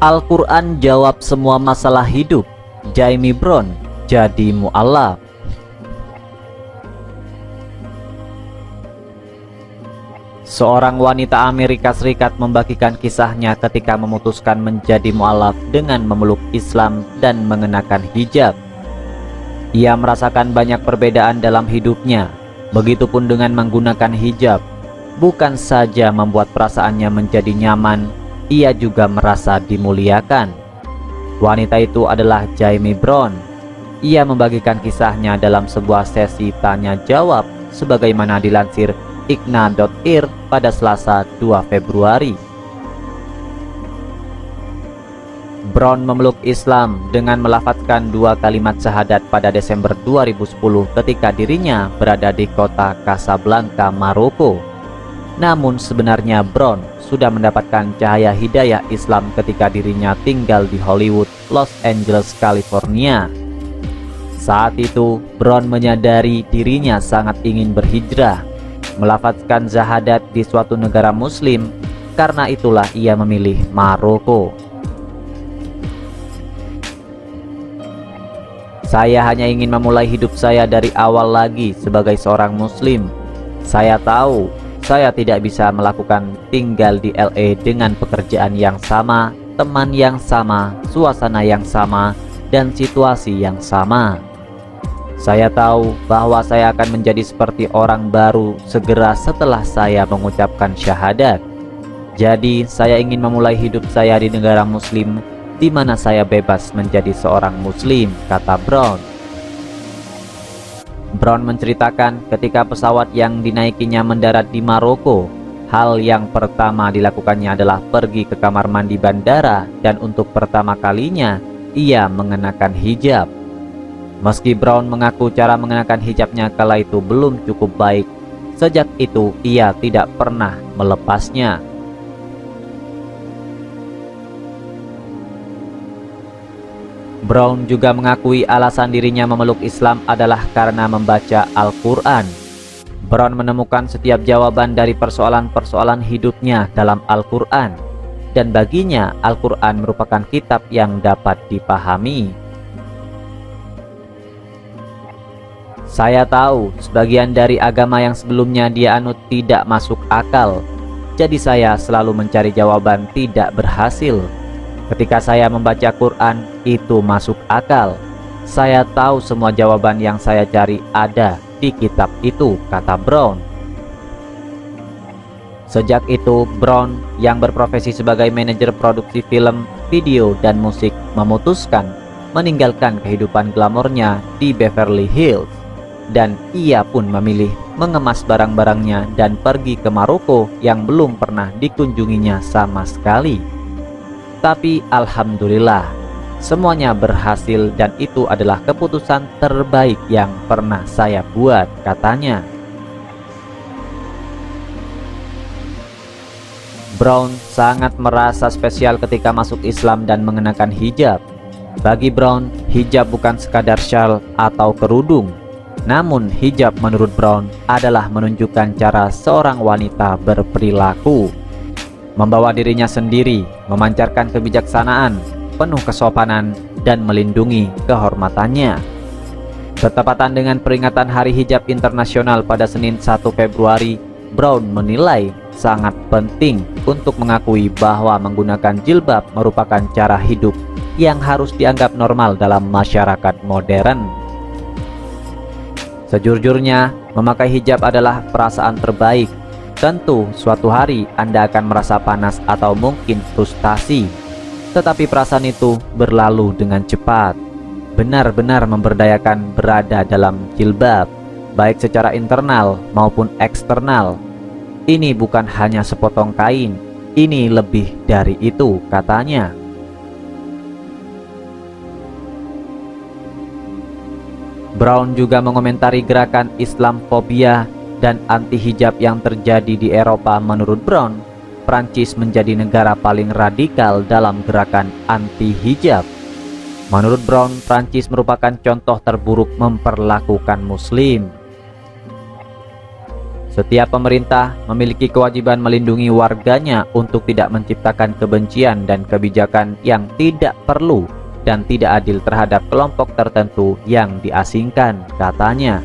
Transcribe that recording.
Al-Quran jawab semua masalah hidup. Jamie Brown jadi mu'alaf. Seorang wanita Amerika Serikat membagikan kisahnya ketika memutuskan menjadi mu'alaf dengan memeluk Islam dan mengenakan hijab. Ia merasakan banyak perbedaan dalam hidupnya. Begitupun dengan menggunakan hijab. Bukan saja membuat perasaannya menjadi nyaman, ia juga merasa dimuliakan. Wanita itu adalah Jamie Brown. Ia membagikan kisahnya dalam sebuah sesi tanya jawab sebagaimana dilansir IGNA.ir pada Selasa 2 Februari. Brown memeluk Islam dengan melafazkan 2 kalimat syahadat pada Desember 2010 ketika dirinya berada di kota Casablanca, Maroko. Namun sebenarnya Brown sudah mendapatkan cahaya hidayah Islam ketika dirinya tinggal di Hollywood, Los Angeles, California. Saat itu, Brown menyadari dirinya sangat ingin berhijrah, melafazkan syahadat di suatu negara muslim. Karena itulah ia memilih Maroko. Saya hanya ingin memulai hidup saya dari awal lagi sebagai seorang muslim. Saya tahu saya tidak bisa melakukan tinggal di LA dengan pekerjaan yang sama, teman yang sama, suasana yang sama, dan situasi yang sama. Saya tahu bahwa saya akan menjadi seperti orang baru segera setelah saya mengucapkan syahadat. Jadi, saya ingin memulai hidup saya di negara muslim di mana saya bebas menjadi seorang muslim, kata Brown. Brown menceritakan ketika pesawat yang dinaikinya mendarat di Maroko, hal yang pertama dilakukannya adalah pergi ke kamar mandi bandara dan untuk pertama kalinya ia mengenakan hijab. Meski Brown mengaku cara mengenakan hijabnya kala itu belum cukup baik, sejak itu ia tidak pernah melepasnya. Brown juga mengakui alasan dirinya memeluk Islam adalah karena membaca Al-Quran. Brown menemukan setiap jawaban dari persoalan-persoalan hidupnya dalam Al-Quran, dan baginya Al-Quran merupakan kitab yang dapat dipahami. Saya tahu sebagian dari agama yang sebelumnya dia anut tidak masuk akal, jadi saya selalu mencari jawaban tidak berhasil. Ketika saya membaca Quran, itu masuk akal. Saya tahu semua jawaban yang saya cari ada di kitab itu, kata Brown. Sejak itu, Brown yang berprofesi sebagai manajer produksi film, video, dan musik memutuskan meninggalkan kehidupan glamornya di Beverly Hills. Dan ia pun memilih mengemas barang-barangnya dan pergi ke Maroko yang belum pernah dikunjunginya sama sekali. Tapi alhamdulillah, semuanya berhasil dan itu adalah keputusan terbaik yang pernah saya buat, katanya. Brown sangat merasa spesial ketika masuk Islam dan mengenakan hijab. Bagi Brown, hijab bukan sekadar syal atau kerudung. Namun hijab menurut Brown adalah menunjukkan cara seorang wanita berperilaku. Membawa dirinya sendiri, memancarkan kebijaksanaan, penuh kesopanan, dan melindungi kehormatannya. Bertepatan dengan peringatan Hari Hijab Internasional pada Senin 1 Februari, Brown menilai sangat penting untuk mengakui bahwa menggunakan jilbab merupakan cara hidup yang harus dianggap normal dalam masyarakat modern. Sejujurnya, memakai hijab adalah perasaan terbaik. Tentu suatu hari Anda akan merasa panas atau mungkin frustasi, tetapi perasaan itu berlalu dengan cepat. Benar-benar memberdayakan berada dalam jilbab, baik secara internal maupun eksternal. Ini bukan hanya sepotong kain, ini lebih dari itu, katanya. Brown juga mengomentari gerakan Islamfobia dan anti-hijab yang terjadi di Eropa. Menurut Brown, Prancis menjadi negara paling radikal dalam gerakan anti-hijab. Menurut Brown, Prancis merupakan contoh terburuk memperlakukan Muslim. Setiap pemerintah memiliki kewajiban melindungi warganya untuk tidak menciptakan kebencian dan kebijakan yang tidak perlu dan tidak adil terhadap kelompok tertentu yang diasingkan, katanya.